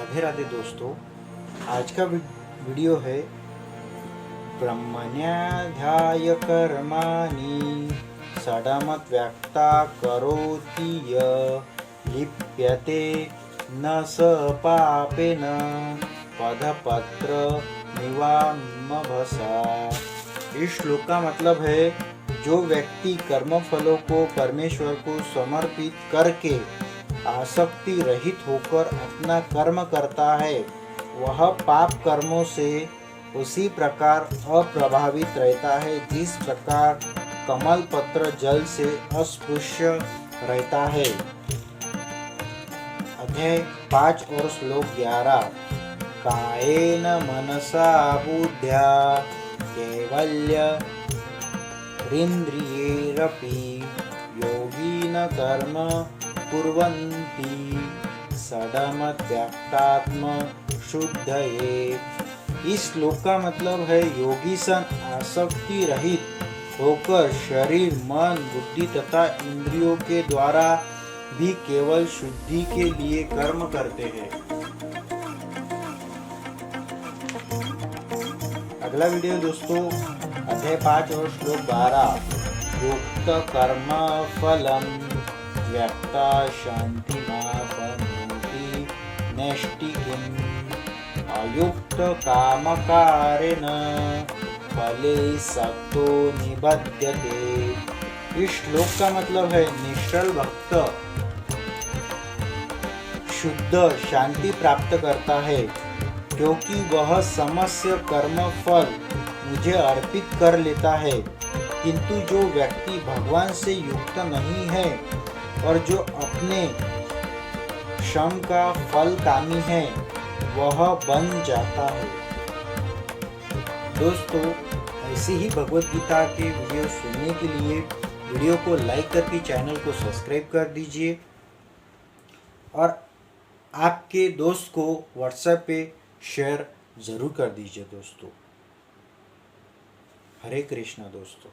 राधे राधे दोस्तों। आज का वीडियो है ब्रह्मण्याध्याय कर्माणि षडमत व्यक्ता करोति य लिप्यते न स पापेन पदपत्र निवामभसा। इस श्लोक का मतलब है, जो व्यक्ति कर्म फलों को परमेश्वर को समर्पित करके आसक्ति रहित होकर अपना कर्म करता है, वह पाप कर्मों से उसी प्रकार अप्रभावित रहता है जिस प्रकार कमल पत्र जल से अस्पृश्य रहता है। अध्याय 5 और श्लोक 11। कायेन मनसा बुद्ध्या कैवल्य इंद्रियैरपि योगिन कर्म कुर्वन्ति षडमत्यक्तात्म शुद्धये। इस श्लोक का मतलब है, योगी सन आसक्ति रहित होकर शरीर, मन, बुद्धि तथा इंद्रियों के द्वारा भी केवल शुद्धि के लिए कर्म करते हैं। अगला वीडियो दोस्तों, अध्याय 5 और श्लोक 12। युक्त कर्म फलम व्यक्ता शान्तिमापनोति नैष्ठिकीम् अयुक्त कामकारेण फले सक्तो निबध्यते। इस श्लोक का मतलब है, निश्चल भक्त शुद्ध शांति प्राप्त करता है, क्योंकि वह समस्त कर्म फल मुझे अर्पित कर लेता है। किंतु जो व्यक्ति भगवान से युक्त नहीं है और जो अपने श्रम का फल कामी है, वह बन जाता है। दोस्तों, ऐसे ही भगवत गीता के वीडियो सुनने के लिए वीडियो को लाइक करके चैनल को सब्सक्राइब कर दीजिए और आपके दोस्त को व्हाट्सएप पे शेयर ज़रूर कर दीजिए दोस्तों। हरे कृष्णा दोस्तों।